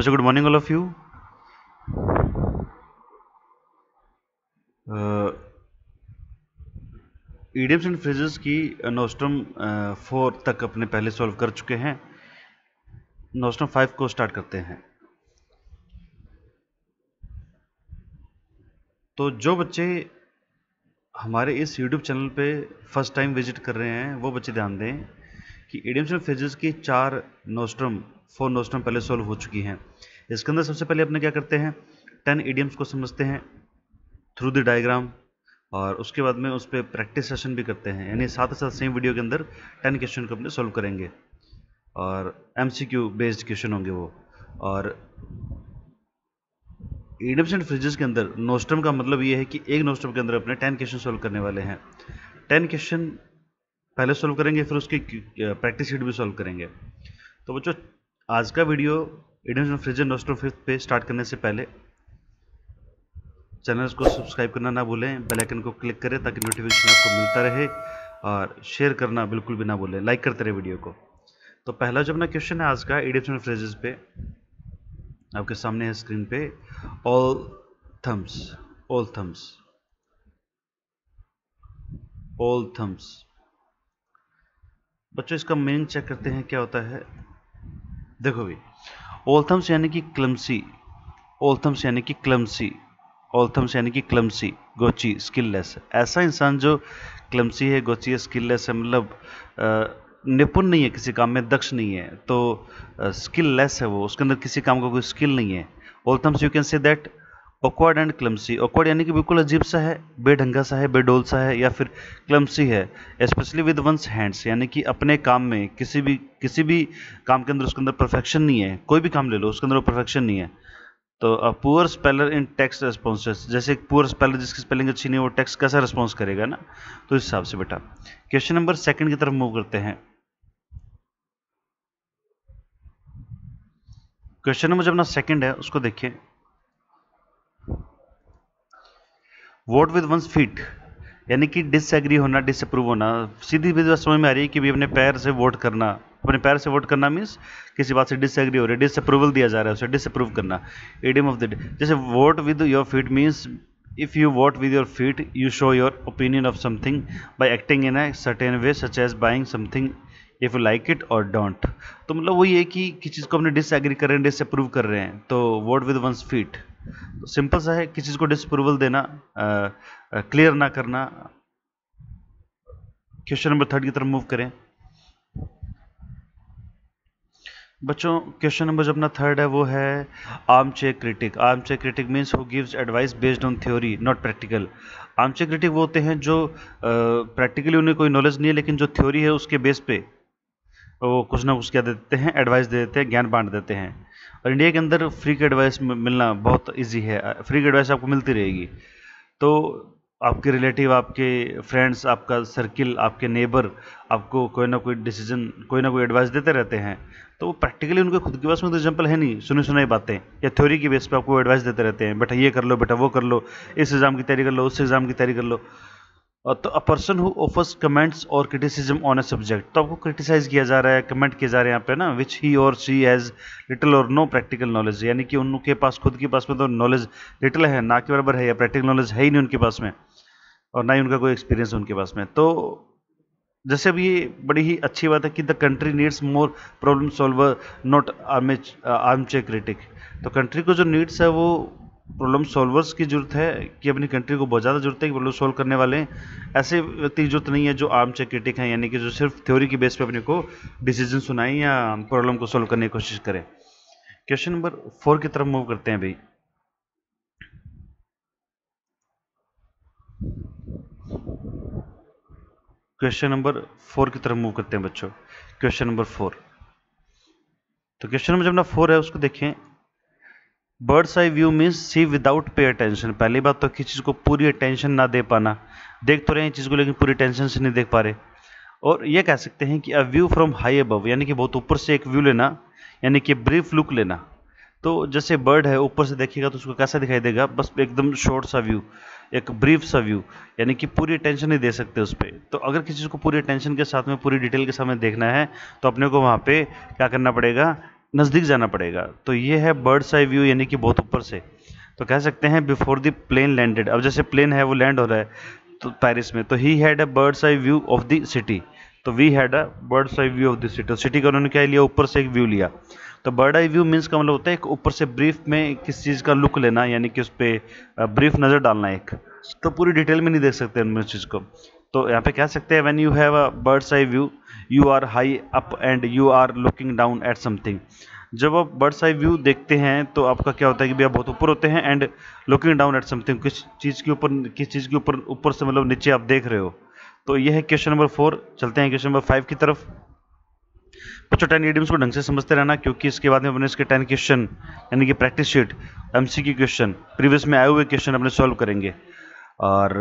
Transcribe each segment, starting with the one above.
बच्चों good morning all of you. Idioms and phrases की Nostrum 4 तक अपने पहले सॉल्व कर चुके हैं। नोस्ट्रम 5 को स्टार्ट करते हैं। तो जो बच्चे हमारे इस यूट्यूब चैनल पे फर्स्ट टाइम विजिट कर रहे हैं वो बच्चे ध्यान दें कि इडियम्स एंड फ्रेजेस की 4 नोस्ट्रम पहले सॉल्व हो चुकी हैं। इसके अंदर सबसे पहले अपने क्या करते हैं, 10 इडियम्स को समझते हैं थ्रू द डायग्राम, और उसके बाद में उस पर प्रैक्टिस सेशन भी करते हैं, यानी साथ ही साथ सेम वीडियो के अंदर 10 क्वेश्चन को अपने सॉल्व करेंगे और MCQ बेस्ड क्वेश्चन होंगे वो। और इडियम्स एंड फ्रेजेस के अंदर नोस्ट्रम का मतलब ये है कि एक नोस्ट्रम के अंदर अपने 10 क्वेश्चन सॉल्व करने वाले हैं। 10 क्वेश्चन पहले सॉल्व करेंगे, फिर उसकी प्रैक्टिस शीट भी सॉल्व करेंगे। तो बच्चों आज का video idioms and phrases Nostrum 5 पे स्टार्ट करने से पहले चैनल को सब्सक्राइब करना ना भूलें, बेल आइकन को क्लिक करें ताकि नोटिफिकेशन आपको मिलता रहे, और शेयर करना बिल्कुल भी ना भूलें, लाइक करते रहे वीडियो को। तो पहला जो अपना क्वेश्चन है आज का इडियम्स एंड फ्रेजेस पे आपके सामने है स्क्रीन पे। All thumbs, all thumbs, all thumbs. बच्चों इसका मीनिंग चेक करते हैं क्या होता है। देखो भाई, ऑल थम्स यानी कि क्लमसी, ऑल थम्स यानी कि क्लमसी, ऑल थम्स यानी कि क्लमसी, गोची, स्किललेस। ऐसा इंसान जो क्लमसी है, गोची है, स्किललेस है, मतलब निपुण नहीं है, किसी काम में दक्ष नहीं है, तो स्किललेस है वो, उसके अंदर किसी काम का कोई स्किल नहीं है। All thumbs you can say that awkward and clumsy. Awkward यानी कि बिल्कुल अजीब सा है, बेढंगा सा है, बेडोल सा है, या फिर क्लमसी है स्पेशली विद वंस हैंड्स, यानी कि अपने काम में किसी भी काम के अंदर उसके अंदर परफेक्शन नहीं है। कोई भी काम ले लो उसके अंदर वो परफेक्शन नहीं है। तो पुअर स्पेलर इन टेक्स्ट रेस्पॉन्सेस, जैसे एक पुअर स्पेलर जिसकी स्पेलिंग अच्छी नहीं है वो टेक्स्ट कैसा रिस्पॉन्स करेगा ना, तो इस हिसाब से बेटा क्वेश्चन नंबर 2 की तरफ मूव करते हैं। क्वेश्चन नंबर जो अपना 2 है उसको देखिए। वोट विद वंस फीट यानी कि डिसएग्री होना, डिसअप्रूव होना। सीधी बात समझ में आ रही है कि भी अपने पैर से वोट करना। अपने पैर से वोट करना मीन्स किसी बात से डिसएग्री हो रही है, डिसअप्रूवल दिया जा रहा है, उसे डिसअप्रूव करना। इडियम ऑफ द डे, जैसे vote with your feet means if you vote with your feet you show your opinion of something by acting in a certain way such as buying something if you like it और don't. तो मतलब वही है कि किसी चीज़ को अपने disagree कर रहे हैं, डिसअप्रूव कर रहे हैं, तो वोट विद वंस फीट। तो सिंपल सा है, किसी चीज़ को डिसअप्रूवल देना, क्लियर ना करना। क्वेश्चन नंबर 3 की तरफ मूव करें बच्चों। क्वेश्चन नंबर जो अपना 3 है वो है arm chair critic. Arm chair critic means who gives advice based on theory not practical. Arm chair critic वो होते हैं जो प्रैक्टिकली उन्हें कोई नॉलेज नहीं है, लेकिन जो थ्योरी है उसके बेस पे वो कुछ ना कुछ क्या देते हैं, एडवाइस दे देते हैं, ज्ञान बांट देते हैं। और इंडिया के अंदर फ्री की एडवाइस मिलना बहुत ईजी है, फ्री की एडवाइस आपको मिलती रहेगी। तो आपके रिलेटिव, आपके फ्रेंड्स, आपका सर्किल, आपके नेबर आपको कोई ना कोई डिसीजन, कोई ना कोई एडवाइस देते रहते हैं। तो वो प्रैक्टिकली उनके खुद के पास में तो एग्जाम्पल है नहीं, सुनी सुनाई बातें, या थ्योरी की बेस पे आपको एडवाइस देते रहते हैं, बेटा ये कर लो, बेटा वो कर लो, इस एग्जाम की तैयारी कर लो, उस एग्जाम की तैयारी कर लो। तो a person who offers comments और क्रिटिसिज्म ऑन अ सब्जेक्ट, तो आपको क्रिटिसाइज किया जा रहा है, कमेंट किए जा रहे हैं यहाँ पे ना, विच ही और शी हैज़ लिटिल और नो प्रैक्टिकल नॉलेज, यानी कि उनके पास खुद के पास में तो नॉलेज लिटिल है, ना के बराबर है, या प्रैक्टिकल नॉलेज है ही नहीं उनके पास में, और ना ही उनका कोई एक्सपीरियंस उनके पास में। तो जैसे अब ये बड़ी ही अच्छी बात है कि the country needs more problem solver not arm chair critic. तो कंट्री को जो नीड्स है वो प्रॉब्लम सॉल्वर्स की जरूरत है, कि अपनी कंट्री को बहुत ज़्यादा जरूरत है कि प्रॉब्लम सॉल्व करने वाले ऐसे व्यक्ति की जरूरत नहीं है जो आर्म चेयर क्रिटिक हैं, यानी कि जो सिर्फ थ्योरी की बेस पे अपने को डिसीजन सुनाएं या प्रॉब्लम को सॉल्व करने की कोशिश करें। क्वेश्चन नंबर 4 की तरफ मूव करते हैं भाई। क्वेश्चन नंबर 4 की तरफ मूव करते हैं बच्चों। क्वेश्चन नंबर 4, तो क्वेश्चन नंबर जो अपना 4 है उसको देखें। बर्ड्स आई व्यू मीन्स सी विदाउट पे अटेंशन। पहली बात तो किसी चीज़ को पूरी अटेंशन ना दे पाना, देख तो रहे हैं चीज़ को लेकिन पूरी अटेंशन से नहीं देख पा रहे। और ये कह सकते हैं कि a view from high above, यानी कि बहुत ऊपर से एक व्यू लेना, यानी कि ब्रीफ लुक लेना। तो जैसे बर्ड है ऊपर से देखिएगा तो उसको कैसा दिखाई देगा, बस एकदम शॉर्ट सा व्यू, एक ब्रीफ सा व्यू, यानी कि पूरी अटेंशन नहीं दे सकते उस पर। तो अगर किसी चीज़ को पूरी अटेंशन के साथ में, पूरी डिटेल के साथ में देखना है तो अपने को वहाँ पे क्या करना पड़ेगा, नज़दीक जाना पड़ेगा। तो ये है बर्ड्स आई व्यू, यानी कि बहुत ऊपर से। तो कह सकते हैं बिफोर द प्लेन लैंडेड। अब जैसे प्लेन है वो लैंड हो रहा है तो पेरिस में, तो he had a bird's eye view of the city. तो we had a bird's eye view of the city. तो सिटी का उन्होंने क्या लिया, ऊपर से एक व्यू लिया। तो बर्ड आई व्यू मीन्स का मतलब होता है एक ऊपर से ब्रीफ में किस चीज़ का लुक लेना, यानी कि उस पर ब्रीफ नज़र डालना एक। तो पूरी डिटेल में नहीं देख सकते उनमें चीज़ को। तो यहाँ पे कह सकते हैं when you have a bird's eye view you are high up and you are looking down at something. जब आप बर्ड्स आई व्यू देखते हैं तो आपका क्या होता है कि भैया बहुत ऊपर होते हैं, and looking down at something, किस चीज़ के ऊपर, किस चीज़ के ऊपर, ऊपर से मतलब नीचे आप देख रहे हो। तो ये है क्वेश्चन नंबर 4। चलते हैं क्वेश्चन नंबर 5 की तरफ। बच्चों 10 इडियम्स को ढंग से समझते रहना, क्योंकि इसके बाद में अपने इसके 10 क्वेश्चन यानी कि practice sheet MCQ question previous में आए हुए क्वेश्चन अपने सॉल्व करेंगे। और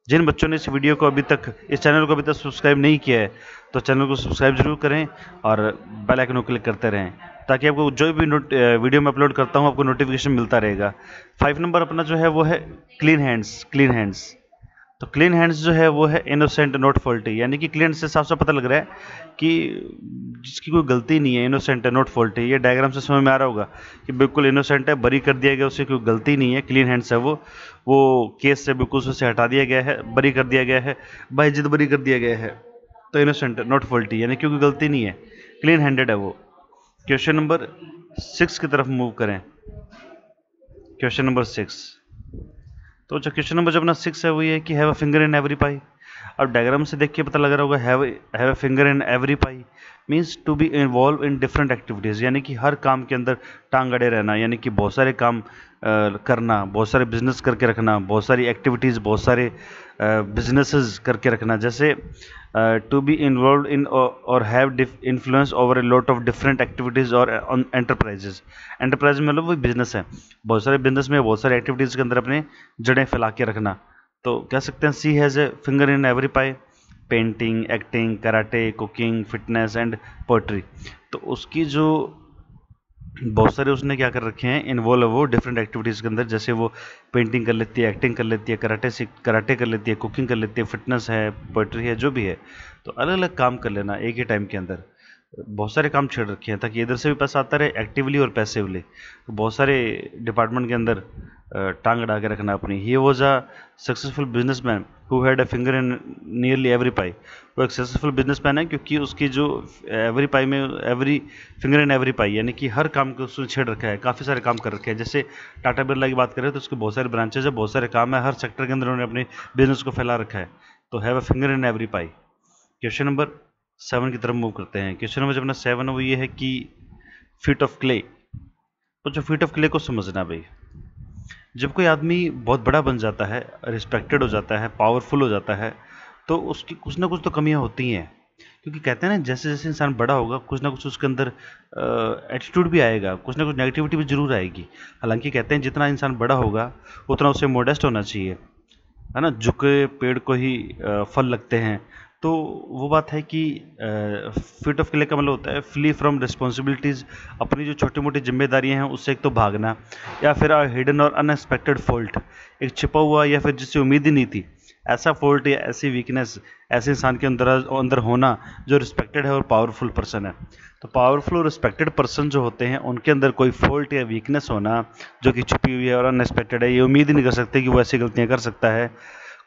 जिन बच्चों ने इस वीडियो को अभी तक, इस चैनल को अभी तक सब्सक्राइब नहीं किया है तो चैनल को सब्सक्राइब जरूर करें और बेल आइकन को क्लिक करते रहें, ताकि आपको जो भी वीडियो में अपलोड करता हूं आपको नोटिफिकेशन मिलता रहेगा। 5 नंबर अपना जो है वो है क्लीन हैंड्स। क्लीन हैंड्स, तो क्लीन हैंड्स जो है वो है इनोसेंट नॉट फॉल्टी, यानी कि क्लीन से साफ साफ पता लग रहा है कि जिसकी कोई गलती नहीं है, इनोसेंट है नॉट फॉल्टी। ये डायग्राम से समझ में आ रहा होगा कि बिल्कुल इनोसेंट है, बरी कर दिया गया, उससे कोई गलती नहीं है। क्लीन हैंड्स है वो केस से बिल्कुल उससे हटा दिया गया है, बरी कर दिया गया है, बाइज्जत बरी कर दिया गया है। तो इनोसेंट नॉट फॉल्टी यानी कि कोई गलती नहीं है, क्लीन हैंडेड है वो। क्वेश्चन नंबर 6 की तरफ मूव करें। क्वेश्चन नंबर 6, तो जो क्वेश्चन नंबर जो अपना 6 है वो ये है कि have a finger in every pie. अब डायग्राम से देख के पता लग रहा होगा have a finger in every pie means to be involve in different activities, यानी कि हर काम के अंदर टांग अड़े रहना, यानी कि बहुत सारे काम करना, बहुत सारे बिजनेस करके रखना, बहुत सारी एक्टिविटीज़, बहुत सारे बिजनेसेस करके रखना। जैसे टू बी इन्वॉल्व इन और have influence over a lot of different activities और एंटरप्राइजेज। एंटरप्राइज मतलब वही बिजनेस है, बहुत सारे बिजनेस में बहुत सारी एक्टिविटीज़ के अंदर अपने जड़ें फैला के रखना। तो कह सकते हैं she has a finger in every pie, painting, acting, karate, cooking, fitness and poetry. तो उसकी जो बहुत सारे उसने क्या कर रखे हैं, इन्वॉल्व वो डिफरेंट एक्टिविटीज़ के अंदर। जैसे वो पेंटिंग कर लेती है, एक्टिंग कर लेती है, कराटे कर लेती है, कुकिंग कर लेती है, फिटनेस है, पोइट्री है, जो भी है। तो अलग अलग काम कर लेना एक ही टाइम के अंदर, बहुत सारे काम छेड़ रखे हैं ताकि इधर से भी पैसा आता रहे एक्टिवली और पैसिवली। तो बहुत सारे डिपार्टमेंट के अंदर टांग अड़ा के रखना अपनी। He was a successful businessman who had a finger in nearly every pie. वो एक सक्सेसफुल बिजनेसमैन है क्योंकि उसकी जो एवरी पाई में, एवरी फिंगर इन एवरी पाई यानी कि हर काम को उसने छेड़ रखा है, काफ़ी सारे काम कर रखे हैं। जैसे टाटा बिरला की बात करें तो उसके बहुत सारे ब्रांचेज है, बहुत सारे काम है, हर सेक्टर के अंदर उन्होंने अपने बिजनेस को फैला रखा है। तो have a finger in every pi. Question number 7 की तरफ मूव करते हैं। क्वेश्चन नंबर जो अपना 7 है वो ये है कि फीट ऑफ क्ले। तो जो फीट ऑफ क्ले को समझना भाई, जब कोई आदमी बहुत बड़ा बन जाता है, रिस्पेक्टेड हो जाता है, पावरफुल हो जाता है, तो उसकी कुछ ना कुछ तो कमियां होती हैं। क्योंकि कहते हैं ना जैसे जैसे इंसान बड़ा होगा कुछ ना कुछ उसके अंदर एटीट्यूड भी आएगा, कुछ ना कुछ नेगेटिविटी भी जरूर आएगी। हालांकि कहते हैं जितना इंसान बड़ा होगा उतना उसे मोडेस्ट होना चाहिए, है ना, झुके पेड़ को ही फल लगते हैं। तो वो बात है कि फिट ऑफ क्ले का मतलब होता है फ्ली फ्रॉम रिस्पॉन्सिबिलिटीज़, अपनी जो छोटी मोटी जिम्मेदारियां हैं उससे एक तो भागना, या फिर हिडन और अनएक्सपेक्टेड फॉल्ट, एक छिपा हुआ या फिर जिससे उम्मीद ही नहीं थी ऐसा फॉल्ट या ऐसी वीकनेस ऐसे इंसान के अंदर अंदर होना जो रिस्पेक्टेड है और पावरफुल पर्सन है। तो पावरफुल और रिस्पेक्टेड पर्सन जो होते हैं उनके अंदर कोई फॉल्ट या वीकनेस होना जो कि छुपी हुई है और अनएक्सपेक्टेड है, ये उम्मीद ही नहीं कर सकते कि वो ऐसी गलतियां कर सकता है,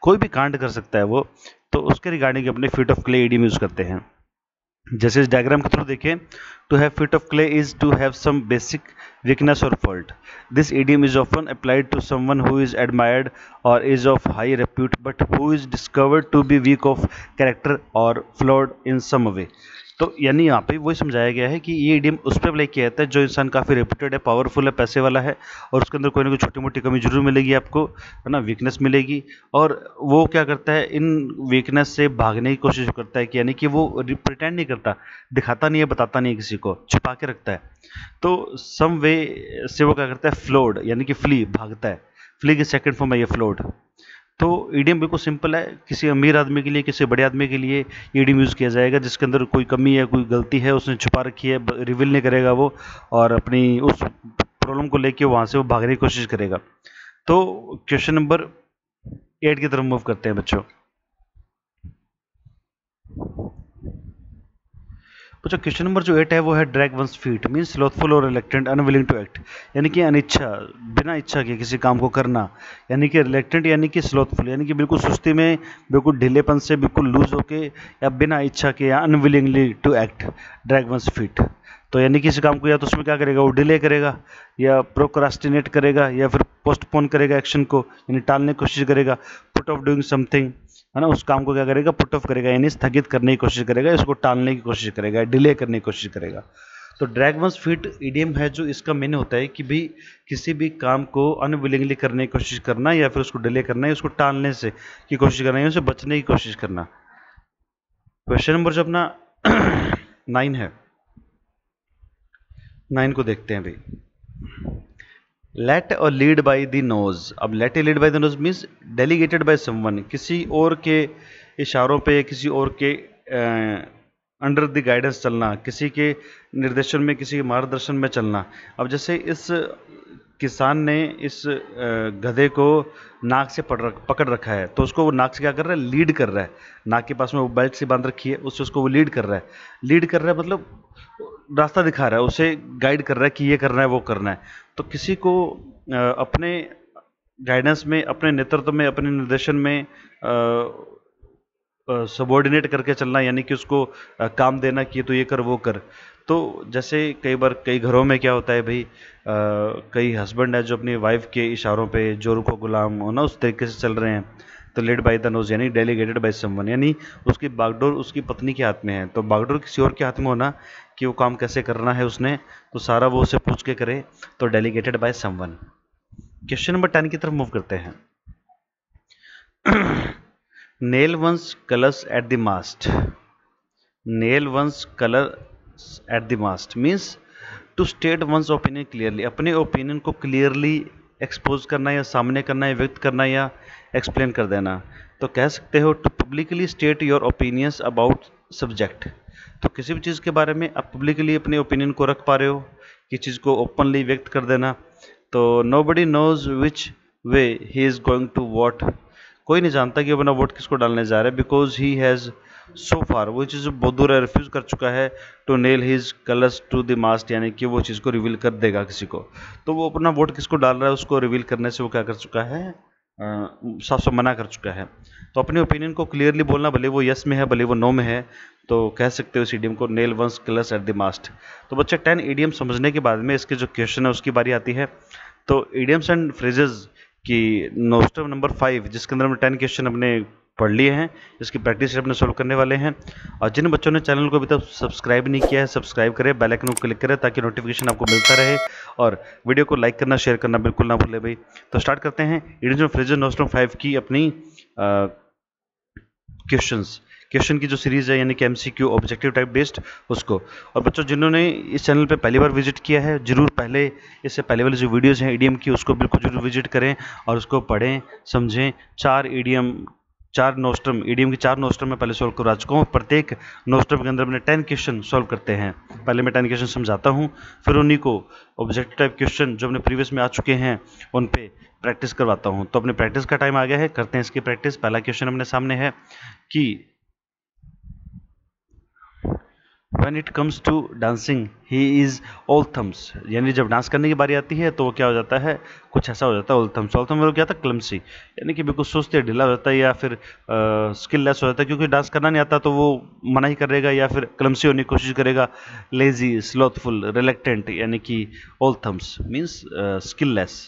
कोई भी कांड कर सकता है वो। तो उसके रिगार्डिंग अपने feet of clay idiom use करते हैं। जैसे इस डायग्राम के थ्रू देखें, to have feet of clay is to have some basic weakness or fault. This idiom is often applied to someone who is admired or is of high repute but who is discovered to be weak of character or flawed in some way. तो यानी यहाँ पे वही समझाया गया है कि ये इडियम उस पर अप्लाई किया जाता है जो इंसान काफ़ी रेप्यूटेड है, पावरफुल है, पैसे वाला है, और उसके अंदर कोई ना कोई छोटी मोटी कमी जरूर मिलेगी आपको, है ना, वीकनेस मिलेगी। और वो क्या करता है, इन वीकनेस से भागने की कोशिश करता है कि यानी कि वो प्रिटेंड नहीं करता, दिखाता नहीं है, बताता नहीं है, किसी को छुपा के रखता है। तो सम वे से वो क्या करता है, फ्लोड यानी कि फ्ली, भागता है। फ्ली की सेकंड फॉर्म है ये फ्लोड। तो ईडीएम बिल्कुल सिंपल है, किसी अमीर आदमी के लिए, किसी बड़े आदमी के लिए ईडीएम यूज़ किया जाएगा जिसके अंदर कोई कमी है, कोई गलती है, उसने छुपा रखी है, रिवील नहीं करेगा वो, और अपनी उस प्रॉब्लम को लेके वहाँ से वो भागने की कोशिश करेगा। तो क्वेश्चन नंबर 8 की तरफ मूव करते हैं बच्चों। बच्चों क्वेश्चन नंबर जो 8 है वो है ड्रैग वंस फीट मीन्स स्लोथफुल और रिलेक्टेंट अनविलिंग टू एक्ट, यानी कि अनिच्छा, बिना इच्छा के किसी काम को करना, यानी कि रिलेक्टेंट यानी कि स्लोथफुल यानी कि बिल्कुल सुस्ती में, बिल्कुल ढीलेपन से, बिल्कुल लूज होके या बिना इच्छा के या unwillingly to act, drag one's feet. तो यानी किसी काम को या तो उसमें क्या करेगा, वो डिले करेगा या प्रोक्रास्टिनेट करेगा या फिर पोस्टपोन करेगा एक्शन को, यानी टालने की कोशिश करेगा, पुट ऑफ डूइंग समथिंग, है ना, उस काम को क्या करेगा, पुट ऑफ करेगा यानी स्थगित करने की कोशिश करेगा, इसको टालने की कोशिश करेगा, डिले करने की कोशिश करेगा। तो ड्रैग वंस फीट इडियम है जो इसका मीन होता है कि भाई किसी भी काम को अनविलिंगली करने की कोशिश करना या फिर उसको डिले करना या उसको टालने से की कोशिश करना या उसे बचने की कोशिश करना। क्वेश्चन नंबर जो अपना 9 है, 9 को देखते हैं भाई। लेट और लीड बाय द नोज। अब led lead by the nose means delegated by someone, किसी और के इशारों पे, किसी और के अंडर द गाइडेंस चलना, किसी के निर्देशन में, किसी के मार्गदर्शन में चलना। अब जैसे इस किसान ने इस गधे को नाक से पकड़ रखा है, तो उसको वो नाक से क्या कर रहा है, लीड कर रहा है, नाक के पास में वो बेल्ट से बांध रखी है, उससे उसको वो लीड कर रहा है। लीड कर रहा है मतलब रास्ता दिखा रहा है, उसे गाइड कर रहा है कि ये करना है वो करना है। तो किसी को अपने गाइडेंस में, अपने नेतृत्व में, अपने निर्देशन में सबॉर्डिनेट करके चलना, यानी कि उसको काम देना कि तो ये कर वो कर। तो जैसे कई बार कई घरों में क्या होता है भाई, कई हस्बैंड है जो अपनी वाइफ के इशारों पे जोर को गुलाम हो ना उस तरीके से चल रहे हैं। तो लेड बाय द नोज यानी डेलीगेटेड बाय समवन, यानी उसकी बागडोर उसकी पत्नी के हाथ में है, तो बागडोर किसी और के हाथ में होना कि वो काम कैसे करना है उसने, तो सारा वो उसे पूछ के करे, तो delegated by someone. Question number 10 की तरफ मूव करते हैं। Nail one's colours at the mast. Nail one's colours at the mast means to state one's opinion clearly, अपने ओपिनियन को क्लियरली एक्सपोज करना या सामने करना या व्यक्त करना या एक्सप्लेन कर देना। तो कह सकते हो to publicly state your opinions about subject. तो किसी भी चीज़ के बारे में आप पब्लिकली अपने ओपिनियन को रख पा रहे हो, किसी चीज़ को ओपनली व्यक्त कर देना। तो nobody knows which way he is going to vote, कोई नहीं जानता कि अपना वोट किसको डालने जा रहा है, बिकॉज ही हैज़ सो फार, वो चीज़ बहुत दूर है, रिफ्यूज़ कर चुका है to nail his colours to the mast, यानी कि वो चीज़ को रिवील कर देगा किसी को। तो वो अपना वोट किसको डाल रहा है उसको रिवील करने से वो क्या कर चुका है, साफ साफ मना कर चुका है। तो अपने ओपिनियन को क्लियरली बोलना, भले वो यस में है भले वो नो में है, तो कह सकते हो इस इडियम को nail one's colours at the mast. तो बच्चे 10 इडियम समझने के बाद में इसके जो क्वेश्चन है उसकी बारी आती है। तो इडियम्स एंड फ्रेजेस कि नोस्टम नंबर 5 जिसके अंदर हमने 10 क्वेश्चन अपने पढ़ लिए हैं, इसकी प्रैक्टिस अपने सोल्व करने वाले हैं। और जिन बच्चों ने चैनल को अभी तक सब्सक्राइब नहीं किया है, सब्सक्राइब करें, बेल आइकन को क्लिक करें ताकि नोटिफिकेशन आपको मिलता रहे, और वीडियो को लाइक करना शेयर करना बिल्कुल ना भूलें भाई। तो स्टार्ट करते हैं इडियम्स फ्रेजेस नोस्टम 5 की अपनी क्वेश्चन की जो सीरीज़ है, यानी कि MCQ ऑब्जेक्टिव टाइप बेस्ड उसको। और बच्चों जिन्होंने इस चैनल पे पहली बार विजिट किया है, जरूर पहले इससे पहले वाली जो वीडियोस हैं इडियम की उसको बिल्कुल जरूर विजिट करें और उसको पढ़ें समझें। 4 नोस्ट्रम इडियम की 4 नोस्ट्रम में पहले सोल्व करा चुका हूँ। प्रत्येक नोस्ट्रम के अंदर मैंने 10 क्वेश्चन सोल्व करते हैं। पहले मैं 10 क्वेश्चन समझाता हूँ, फिर उन्हीं को ऑब्जेक्टिव टाइप क्वेश्चन जो अपने प्रीवियस में आ चुके हैं उन पे प्रैक्टिस करवाता हूँ। तो अपने प्रैक्टिस का टाइम आ गया है, करते हैं इसकी प्रैक्टिस। पहला क्वेश्चन अपने सामने है कि When it comes to dancing, he is all thumbs, यानी जब डांस करने की बारी आती है तो वो क्या हो जाता है, कुछ ऐसा हो जाता है all thumbs। all thumbs मतलब क्या था, क्लमसी, यानी कि बिल्कुल सुस्त या ढीला हो जाता है या फिर स्किललेस हो जाता है, क्योंकि डांस करना नहीं आता तो वो मना ही करेगा या फिर क्लमसी होने की कोशिश करेगा। लेजी, स्लोथफुल, रिलेक्टेंट, यानी कि all thumbs मीन्स स्किललेस।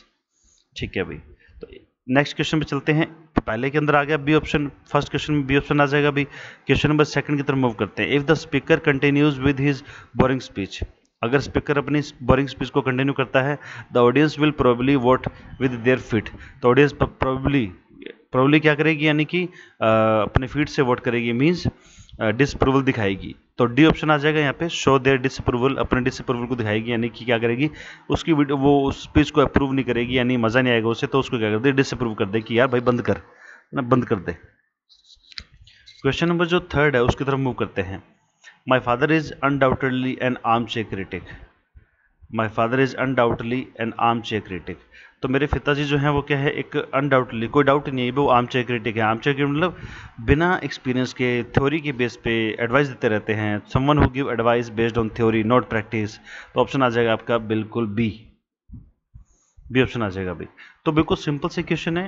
ठीक है भाई, तो नेक्स्ट क्वेश्चन पे चलते हैं। पहले के अंदर आ गया बी ऑप्शन, फर्स्ट क्वेश्चन में बी ऑप्शन आ जाएगा भी। क्वेश्चन नंबर 2 की तरफ मूव करते हैं। If the speaker continues with his boring speech, अगर स्पीकर अपनी बोरिंग स्पीच को कंटिन्यू करता है, the audience will probably vote with their feet. तो ऑडियंस प्रोबेबली क्या करेगी, यानी कि अपने फीट से वोट करेगी, मीन्स डिसअप्रूवल दिखाएगी। तो डी ऑप्शन आ जाएगा यहाँ पे, शो देयर डिसअप्रूवल, अपने डिसअप्रूवल को दिखाएगी, यानी कि क्या करेगी, उसकी वीडियो वो उस स्पीच को अप्रूव नहीं करेगी, यानी मज़ा नहीं आएगा उसे, तो उसको क्या कर दे, डिसअप्रूव कर दे कि यार भाई बंद कर ना, बंद कर दे। क्वेश्चन नंबर जो 3 है उसकी तरफ मूव करते हैं। My father is undoubtedly N arm chair critic. My father is undoubtedly N arm chair critic. तो मेरे पिताजी जो हैं वो क्या है, एक अनडाउटली, कोई डाउट नहीं है, वो आर्म चेयर क्रिटिक है। आर्म चेयर क्रिटिक मतलब बिना एक्सपीरियंस के थ्योरी के बेस पे एडवाइस देते रहते हैं। Someone who give advice based on theory not practice. तो ऑप्शन आ जाएगा आपका बिल्कुल बी ऑप्शन आ जाएगा बी। तो बिल्कुल सिंपल से क्वेश्चन है,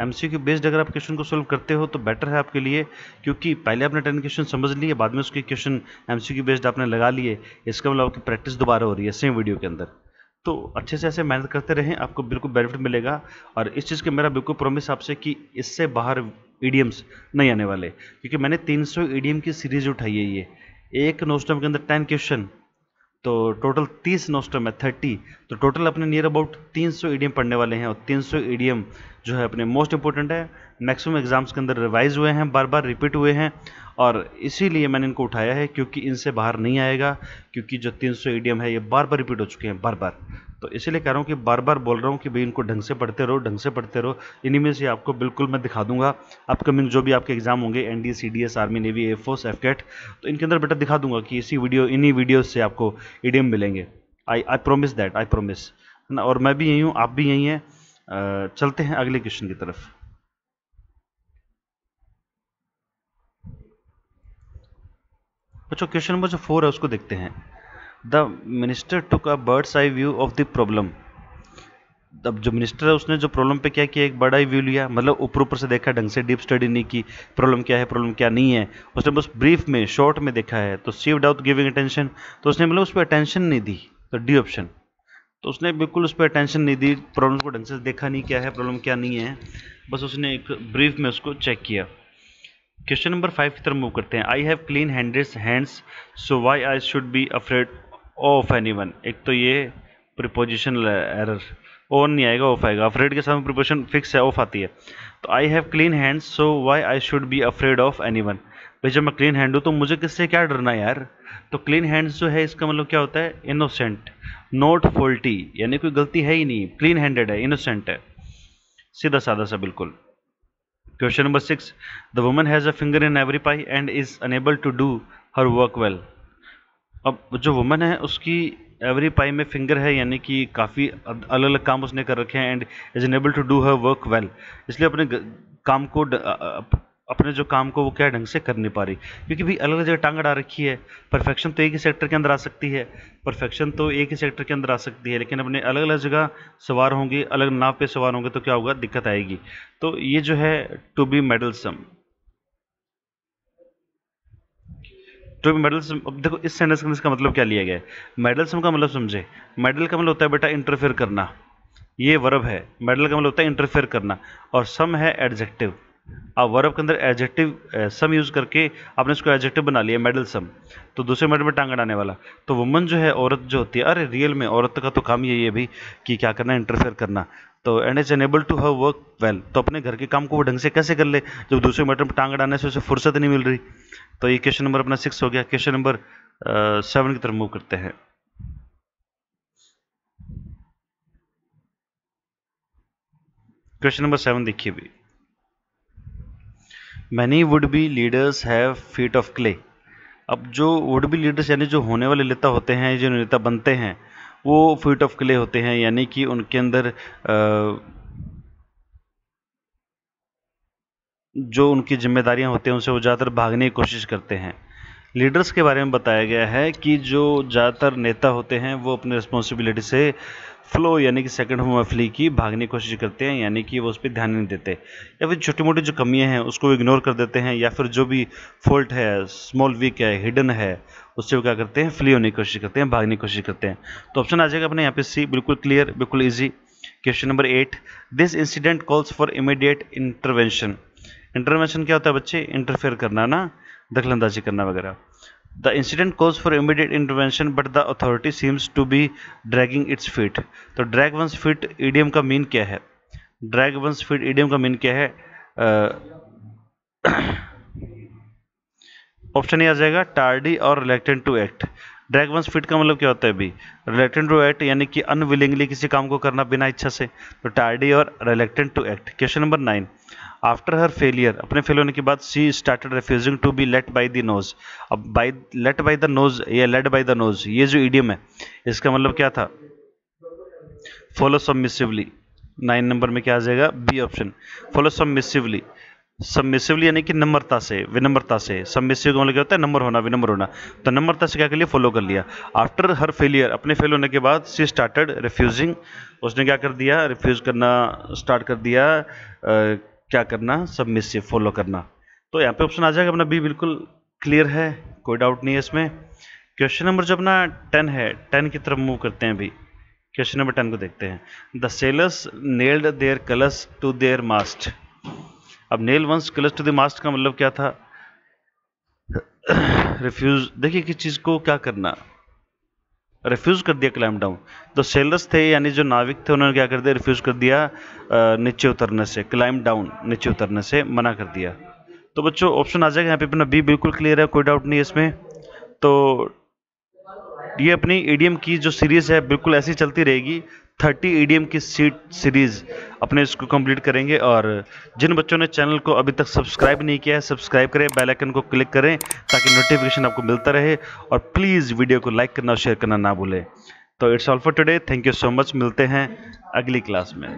एमसीक्यू बेस्ड अगर आप क्वेश्चन को सोल्व करते हो तो बेटर है आपके लिए, क्योंकि पहले आपने 10 क्वेश्चन समझ लिए, बाद में उसके क्वेश्चन एमसीक्यू बेस्ड आपने लगा लिए, इसका मतलब आपकी प्रैक्टिस दोबारा हो रही है सेम वीडियो के अंदर। तो अच्छे से ऐसे मेहनत करते रहें, आपको बिल्कुल बेनिफिट मिलेगा। और इस चीज़ का मेरा बिल्कुल प्रॉमिस आपसे कि इससे बाहर ईडियम्स नहीं आने वाले, क्योंकि मैंने 300 ईडियम की सीरीज उठाई है। ये एक नोस्टम के अंदर 10 क्वेश्चन, तो टोटल 30 नोस्टम है 30, तो टोटल अपने नियर अबाउट 300 ईडियम पढ़ने वाले हैं। और 300 ईडियम जो है अपने मोस्ट इंपॉर्टेंट है, मैक्सिमम एग्जाम्स के अंदर रिवाइज हुए हैं, बार बार रिपीट हुए हैं, और इसीलिए मैंने इनको उठाया है, क्योंकि इनसे बाहर नहीं आएगा, क्योंकि जो 300 ईडियम है ये बार बार रिपीट हो चुके हैं, बार बार। तो इसीलिए कह रहा हूँ कि बार बार बोल रहा हूँ कि भाई इनको ढंग से पढ़ते रहो, ढंग से पढ़ते रहो। इन्हीं में से आपको बिल्कुल मैं दिखा दूंगा अपकमिंग जो भी आपके एग्जाम होंगे, NDA, CDS, army, navy, air force, AFCAT, तो इनके अंदर बेटा दिखा दूंगा कि इन्हीं वीडियो से आपको ईडियम मिलेंगे। I promise that, I promise, है ना। और मैं भी यही हूँ, आप भी यही हैं। चलते हैं अगले क्वेश्चन की तरफ। बच्चों क्वेश्चन नंबर जो 4 है उसको देखते हैं। The minister took a bird's eye view of the problem. अब जो मिनिस्टर है उसने जो प्रॉब्लम पे क्या किया, एक बड़ा ही व्यू लिया, मतलब ऊपर ऊपर से देखा, ढंग से डीप स्टडी नहीं की, प्रॉब्लम क्या है प्रॉब्लम क्या नहीं है, उसने बस ब्रीफ में शॉर्ट में देखा है। तो सी विदाउट गिविंग अटेंशन, तो उसने मतलब उस पर अटेंशन नहीं दी, तो डी ऑप्शन। तो उसने बिल्कुल उस पर अटेंशन नहीं दी, प्रॉब्लम को ढंग से देखा नहीं, क्या है प्रॉब्लम क्या नहीं है, बस उसने एक ब्रीफ में उसको चेक किया। क्वेश्चन नंबर 5 की तरफ मूव करते हैं। I have clean hands so why I should be afraid of anyone. एक तो ये प्रीपोजिशनल एरर, ऑन नहीं आएगा ऑफ आएगा, अफ्रेड के साथ प्रीपोजिशन फिक्स है, ऑफ आती है। तो I have clean hands so why I should be afraid of anyone. भाई जब मैं क्लीन हैंड हूँ तो मुझे किससे क्या डरना है यार। तो क्लीन हैंड्स जो है इसका मतलब क्या होता है, इनोसेंट, नॉट फॉल्टी, यानी कोई गलती है ही नहीं, क्लीन हैंडेड है, इनोसेंट है, सीधा साधा सा बिल्कुल। Question number 6, the woman has a finger in every pie and is unable to do her work well. अब जो वुमन है उसकी एवरी पाई में फिंगर है, यानी कि काफ़ी अलग अलग काम उसने कर रखे हैं, and is unable to do her work well, इसलिए अपने काम को अपने जो काम को वो क्या ढंग से कर नहीं पा रही, क्योंकि भी अलग अलग जगह टांग अड़ा रखी है। परफेक्शन तो एक ही सेक्टर के अंदर आ सकती है, परफेक्शन तो एक ही सेक्टर के अंदर आ सकती है, लेकिन अपने अलग अलग जगह सवार होंगे, अलग नाव पे सवार होंगे, तो क्या होगा, दिक्कत आएगी। तो ये जो है टू बी मेडलसम, टू बी मेडलसम। अब देखो इस सेंटेंस का मतलब क्या लिया गया है, मेडलसम का मतलब समझे, मेडल का मतलब होता है बेटा इंटरफेयर करना, ये वर्ब है, मेडल का मतलब होता है इंटरफेयर करना, और सम है एडजेक्टिव। अब वर्ब के अंदर एडजेक्टिव सम यूज करके आपने इसको एडजेक्टिव बना लिया मेडल सम, तो दूसरे मेडल में टांग अड़ाने वाला। तो वुमन जो है, औरत जो होती है, अरे रियल में औरत का तो काम यही है भाई कि क्या करना, इंटरफेयर करना। तो and is unable to her work well, तो अपने घर के काम को वो ढंग से कैसे कर ले जब दूसरे मेडल में टांग अड़ाने से उसे फुर्सत नहीं मिल रही। तो ये क्वेश्चन नंबर अपना 6 हो गया। क्वेश्चन नंबर 7 की तरफ मूव करते हैं। क्वेश्चन नंबर 7 देखिए भी, many would be leaders have feet of clay. अब जो वुड बी लीडर्स यानी जो होने वाले नेता होते हैं, जो नेता बनते हैं, वो फीट ऑफ क्ले होते हैं, यानी कि उनके अंदर जो उनकी जिम्मेदारियां होती हैं उनसे वो ज़्यादातर भागने की कोशिश करते हैं। लीडर्स के बारे में बताया गया है कि जो ज़्यादातर नेता होते हैं वो अपने रिस्पॉन्सिबिलिटी से फ्लो यानी कि सेकंड होम ऑफ फ्ली की भागने की कोशिश करते हैं, यानी कि वो उस पर ध्यान नहीं देते, या फिर छोटी मोटी जो कमियां हैं उसको इग्नोर कर देते हैं, या फिर जो भी फॉल्ट है, स्मॉल वीक है, हिडन है, उससे वो क्या करते हैं, फ्ली होने की कोशिश करते हैं, भागने की कोशिश करते हैं। तो ऑप्शन आ जाएगा अपने यहाँ पे सी, बिल्कुल क्लियर, बिल्कुल easy. Question number 8, this incident calls for immediate intervention. Intervention क्या होता है बच्चे, इंटरफेयर करना ना, दखलंदाजी करना वगैरह। The incident cause for immediate intervention but the authority seems to be dragging its feet. तो ड्रैग वंस फीट इडियम का मीन क्या है, ड्रैग वंस फीट इडियम का मीन क्या है, ऑप्शन ए आ जाएगा टार्डी और reluctant to act. Drag one's feet का मतलब क्या होता है अभी, रिलेक्टेंट टू एक्ट यानी कि अनविलिंगली किसी काम को करना बिना इच्छा से, तो टार्डी और reluctant to act. Question number 9, after her failure, अपने फेल होने के बाद she started refusing to be let by the nose. अब by let by the nose या लेड बाय द नोज, ये जो इडियम है इसका मतलब क्या था, फॉलो सबमिसिवली। 9 नंबर में क्या आ जाएगा, B option, follow submissively. Submissively यानी कि नम्रता से, विनम्रता से। सबमिसिव का मतलब क्या होता है, नम्र होना, विनम्र होना। तो नम्रता से क्या कर लिया, फॉलो कर लिया। आफ्टर हर फेलियर, अपने फेल होने के बाद, शी स्टार्टेड रिफ्यूजिंग, उसने क्या कर दिया, रिफ्यूज करना स्टार्ट कर दिया, क्या करना, सबमिसिव, फॉलो करना। तो यहाँ पे ऑप्शन आ जाएगा अपना बी, बिल्कुल क्लियर है, कोई डाउट नहीं है इसमें। क्वेश्चन नंबर जो अपना 10 है, 10 की तरफ मूव करते हैं अभी। क्वेश्चन नंबर 10 को देखते हैं। The sailors nailed their colours to their mast. अब nail one's colours to the mast का मतलब क्या था, रिफ्यूज, देखिए किस चीज को क्या करना, रिफ्यूज कर दिया क्लाइम डाउन। तो सेलर्स थे यानी जो नाविक थे, उन्होंने क्या कर दिया, रिफ्यूज कर दिया नीचे उतरने से, क्लाइम डाउन नीचे उतरने से मना कर दिया। तो बच्चों ऑप्शन आ जाएगा यहाँ पे अपना बी, बिल्कुल क्लियर है, कोई डाउट नहीं है इसमें। तो ये अपनी ईडीएम की जो सीरीज है बिल्कुल ऐसी चलती रहेगी। 30 ईडीएम की सीरीज अपने इसको कंप्लीट करेंगे। और जिन बच्चों ने चैनल को अभी तक सब्सक्राइब नहीं किया है, सब्सक्राइब करें, बेल आइकन को क्लिक करें ताकि नोटिफिकेशन आपको मिलता रहे। और प्लीज़ वीडियो को लाइक करना और शेयर करना ना भूलें। तो it's all for today, thank you so much, मिलते हैं अगली क्लास में।